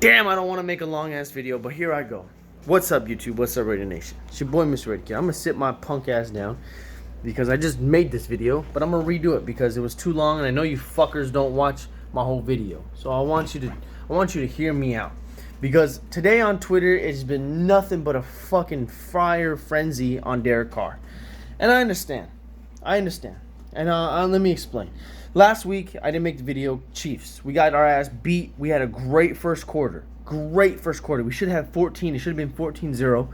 Damn, I don't want to make a long-ass video, but here I go. What's up, YouTube? What's up, Raider Nation? It's your boy, Mr. Red Kid. I'm going to sit my punk ass down because I just made this video, but I'm going to redo it because it was too long, and I know you fuckers don't watch my whole video. So I want you to hear me out. Because today on Twitter, it's been nothing but a fucking fire frenzy on Derek Carr. And I understand. And let me explain. Last week, I didn't make the video. Chiefs. We got our ass beat. We had a great first quarter. We should have 14. It should have been 14-0.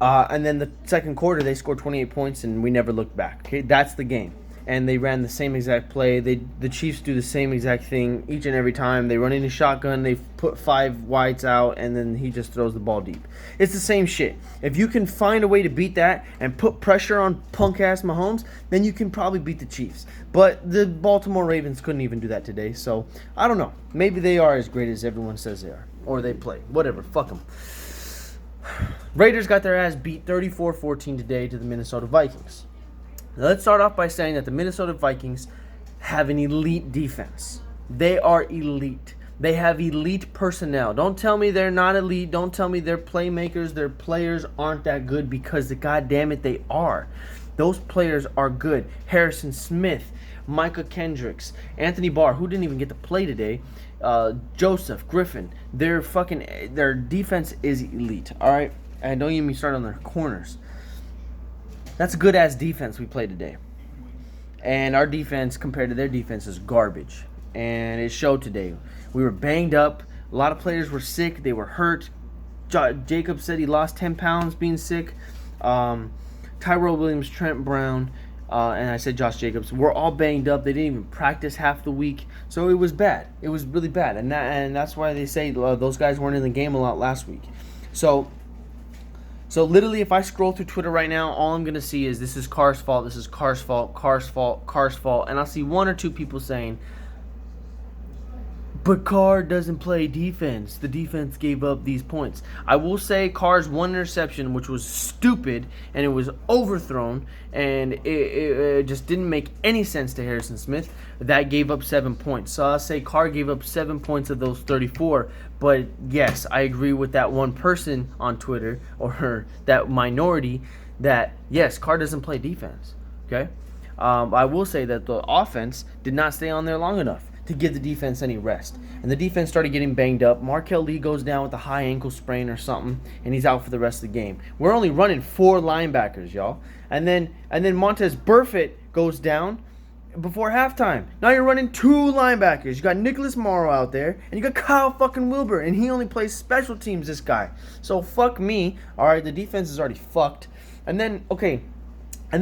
And then the second quarter, they scored 28 points, and we never looked back. Okay, that's the game. And they ran the same exact play. The Chiefs do the same exact thing each and every time. They run in a shotgun. They put 5 wides out, and then he just throws the ball deep. It's the same shit. If you can find a way to beat that and put pressure on punk-ass Mahomes, then you can probably beat the Chiefs. But the Baltimore Ravens couldn't even do that today. So, I don't know. Maybe they are as great as everyone says they are. Or they play. Whatever. Fuck them. Raiders got their ass beat 34-14 today to the Minnesota Vikings. Now, let's start off by saying that the Minnesota Vikings have an elite defense. They are elite. They have elite personnel. Don't tell me they're not elite. Don't tell me they're playmakers. Their players aren't that good, because goddamn it, they are. Those players are good. Harrison Smith, Micah Kendricks, Anthony Barr, who didn't even get to play today, Joseph, Griffin. Their defense is elite. All right, and don't even start on their corners. That's a good-ass defense we played today. And our defense, compared to their defense, is garbage. And it showed today. We were banged up. A lot of players were sick. They were hurt. Jacob said he lost 10 pounds being sick. Tyrell Williams, Trent Brown, and I said Josh Jacobs. We're all banged up. They didn't even practice half the week. So it was bad. It was really bad. And that's why they say those guys weren't in the game a lot last week. So literally, if I scroll through Twitter right now, all I'm going to see is this is Carr's fault, this is Carr's fault, Carr's fault, Carr's fault. And I'll see 1 or 2 people saying, but Carr doesn't play defense. The defense gave up these points. I will say Carr's one interception, which was stupid, and it was overthrown, and it just didn't make any sense to Harrison Smith. That gave up 7 points. So I'll say Carr gave up 7 points of those 34. But yes, I agree with that one person on Twitter, or that minority, that yes, Carr doesn't play defense. Okay? I will say that the offense did not stay on there long enough to give the defense any rest. And the defense started getting banged up. Markel Lee goes down with a high ankle sprain or something, and he's out for the rest of the game. We're only running 4 linebackers, y'all. And then Montez Burfict goes down before halftime. Now you're running 2 linebackers. You got Nicholas Morrow out there, and you got Kyle fucking Wilbur, and he only plays special teams, this guy. So fuck me. All right, the defense is already fucked. And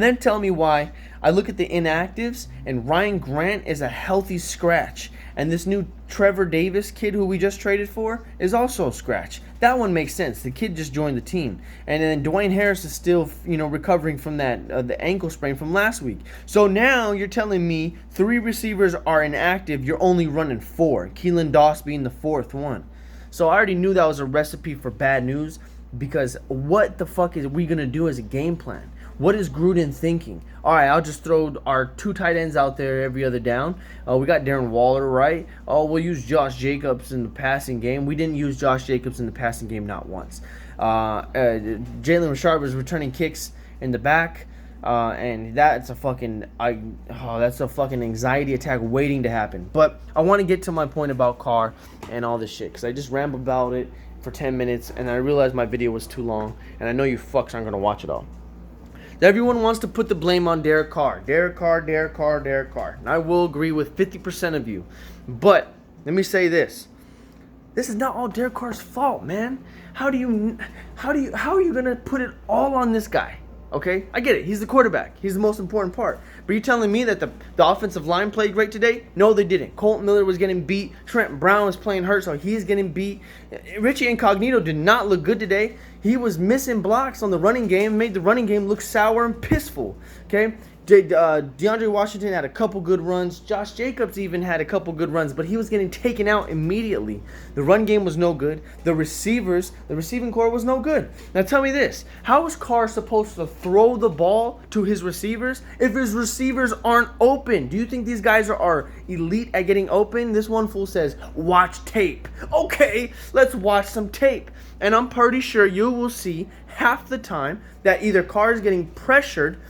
then tell me why I look at the inactives, and Ryan Grant is a healthy scratch. And this new Trevor Davis kid who we just traded for is also a scratch. That one makes sense. The kid just joined the team. And then Dwayne Harris is still, recovering from that the ankle sprain from last week. So now you're telling me 3 receivers are inactive. You're only running 4. Keelan Doss being the 4th one. So I already knew that was a recipe for bad news, because what the fuck is we going to do as a game plan? What is Gruden thinking? All right, I'll just throw our 2 tight ends out there every other down. We got Darren Waller, right? Oh, we'll use Josh Jacobs in the passing game. We didn't use Josh Jacobs in the passing game, not once. Jalen Richard was returning kicks in the back, and that's a fucking anxiety attack waiting to happen. But I want to get to my point about Carr and all this shit, because I just rambled about it for 10 minutes, and I realized my video was too long, and I know you fucks aren't going to watch it all. Everyone wants to put the blame on Derek Carr. Derek Carr. And I will agree with 50% of you. But let me say this. This is not all Derek Carr's fault, man. How are you going to put it all on this guy? Okay? I get it. He's the quarterback. He's the most important part. But you're telling me that the offensive line played great today? No, they didn't. Colton Miller was getting beat. Trent Brown was playing hurt, so he's getting beat. Richie Incognito did not look good today. He was missing blocks on the running game, made the running game look sour and pissful. Okay? DeAndre Washington had a couple good runs. Josh Jacobs even had a couple good runs, but he was getting taken out immediately. The run game was no good. The receiving core was no good. Now tell me this. How is Carr supposed to throw the ball to his receivers if his receivers aren't open? Do you think these guys are elite at getting open? This one fool says, watch tape. Okay, let's watch some tape. And I'm pretty sure you will see half the time that either Carr is getting pressured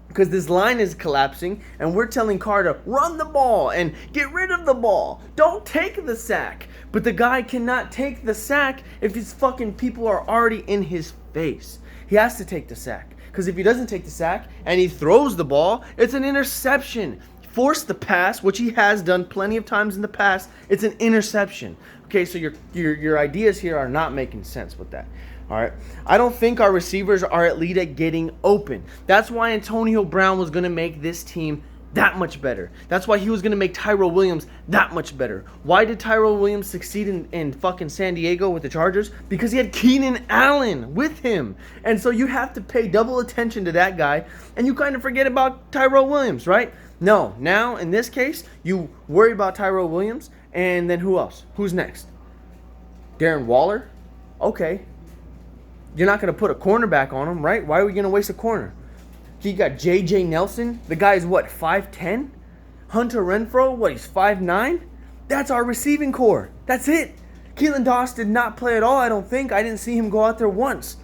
because this line is collapsing, and we're telling Carr to run the ball and get rid of the ball. Don't take the sack. But the guy cannot take the sack if his fucking people are already in his face. He has to take the sack. Because if he doesn't take the sack and he throws the ball, it's an interception. Force the pass, which he has done plenty of times in the past, it's an interception. Okay, so your ideas here are not making sense with that. All right. I don't think our receivers are elite at getting open. That's why Antonio Brown was going to make this team that much better. That's why he was going to make Tyrell Williams that much better. Why did Tyrell Williams succeed in fucking San Diego with the Chargers? Because he had Keenan Allen with him. And so you have to pay double attention to that guy, and you kind of forget about Tyrell Williams, right? No. Now, in this case, you worry about Tyrell Williams, and then who else? Who's next? Darren Waller? Okay. You're not going to put a cornerback on him, right? Why are we going to waste a corner? You got J.J. Nelson. The guy's what, 5'10"? Hunter Renfrow, what, he's 5'9"? That's our receiving core. That's it. Keelan Doss did not play at all, I don't think. I didn't see him go out there once.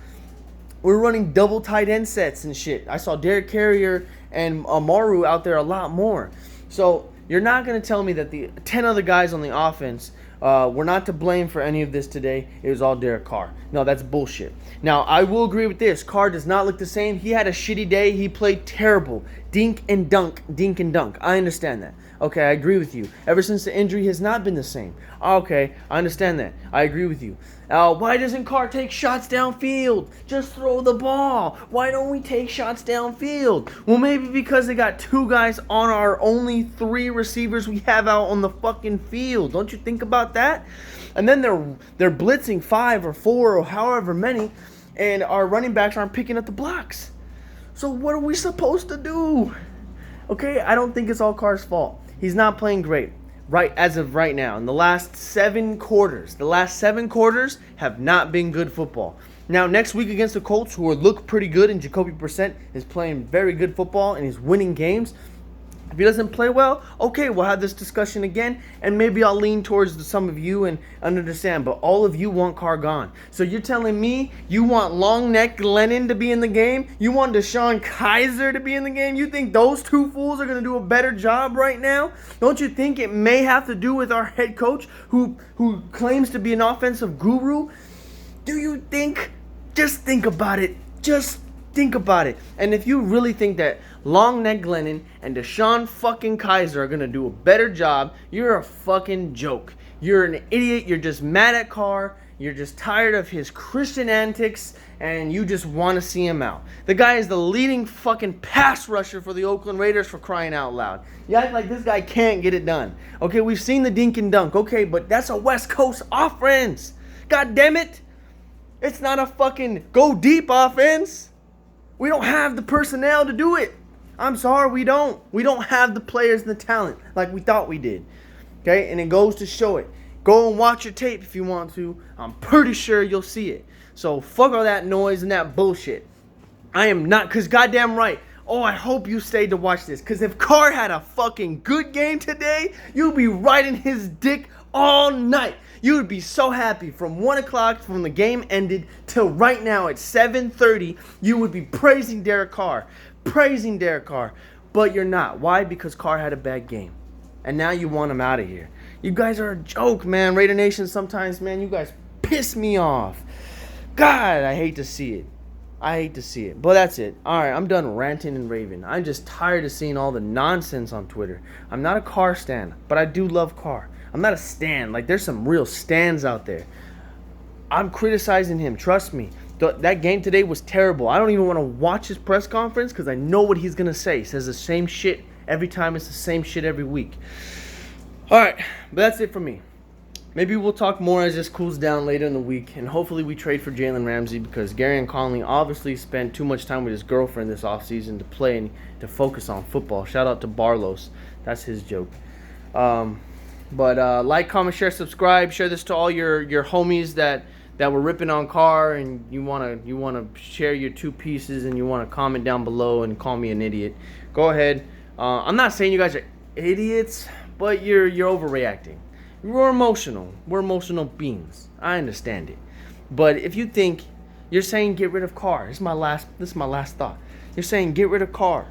We're running double tight end sets and shit. I saw Derek Carrier and Amaru out there a lot more. So you're not going to tell me that the 10 other guys on the offense were not to blame for any of this today. It was all Derek Carr. No, that's bullshit. Now, I will agree with this. Carr does not look the same. He had a shitty day. He played terrible. Dink and dunk. Dink and dunk. I understand that. Okay, I agree with you. Ever since the injury, he has not been the same. Okay, I understand that. I agree with you. Why doesn't Carr take shots downfield? Just throw the ball. Why don't we take shots downfield? Well, maybe because they got 2 guys on our only 3 receivers we have out on the fucking field. Don't you think about that? And then they're blitzing 5 or 4 or however many, and our running backs aren't picking up the blocks. So what are we supposed to do? Okay, I don't think it's all Carr's fault. He's not playing great right as of right now. In the last 7 quarters, have not been good football. Now, next week against the Colts, who look pretty good, and Jacoby Brissett is playing very good football and he's winning games. If he doesn't play well, okay, we'll have this discussion again, and maybe I'll lean towards some of you and understand, but all of you want Carr gone. So you're telling me you want Long Neck Glennon to be in the game? You want Deshaun Kaiser to be in the game? You think those 2 fools are going to do a better job right now? Don't you think it may have to do with our head coach who claims to be an offensive guru? Do you think? Just think about it. Just think about it. And if you really think that Long Neck Glennon and Deshaun fucking Kaiser are going to do a better job, you're a fucking joke. You're an idiot. You're just mad at Carr. You're just tired of his Christian antics, and you just want to see him out. The guy is the leading fucking pass rusher for the Oakland Raiders, for crying out loud. You act like this guy can't get it done. Okay, we've seen the dink and dunk. Okay, but that's a West Coast offense. God damn it. It's not a fucking go deep offense. We don't have the personnel to do it. I'm sorry, we don't. We don't have the players and the talent like we thought we did. Okay, and it goes to show it. Go and watch your tape if you want to. I'm pretty sure you'll see it. So fuck all that noise and that bullshit. I am not, because goddamn right. Oh, I hope you stayed to watch this. Because if Carr had a fucking good game today, you'd be riding his dick all night. You would be so happy. From 1 o'clock, from the game ended, till right now at 7:30, you would be praising Derek Carr. Praising Derek Carr. But you're not. Why? Because Carr had a bad game. And now you want him out of here. You guys are a joke, man. Raider Nation, sometimes, man, you guys piss me off. God, I hate to see it. I hate to see it. But that's it. Alright, I'm done ranting and raving. I'm just tired of seeing all the nonsense on Twitter. I'm not a Carr stan, but I do love Carr. I'm not a stan. Like, there's some real stans out there. I'm criticizing him. Trust me. That game today was terrible. I don't even want to watch his press conference because I know what he's going to say. He says the same shit every time. It's the same shit every week. All right. But that's it for me. Maybe we'll talk more as this cools down later in the week, and hopefully we trade for Jalen Ramsey because Gary Conley obviously spent too much time with his girlfriend this offseason to play and to focus on football. Shout out to Barlos. That's his joke. But like, comment, share, subscribe. Share this to all your homies that were ripping on Carr, and you wanna share your two pieces, and you wanna comment down below and call me an idiot. Go ahead. I'm not saying you guys are idiots, but you're overreacting. We're emotional. We're emotional beings. I understand it. But if you think you're saying get rid of Carr, this is my last thought. You're saying get rid of Carr,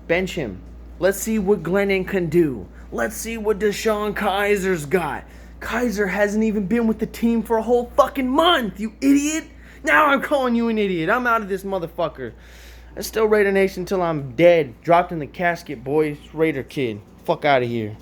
bench him. Let's see what Glennon can do. Let's see what Deshaun Kaiser's got. Kaiser hasn't even been with the team for a whole fucking month, you idiot. Now I'm calling you an idiot. I'm out of this motherfucker. I still Raider Nation till I'm dead. Dropped in the casket, boys. Raider kid. Fuck out of here.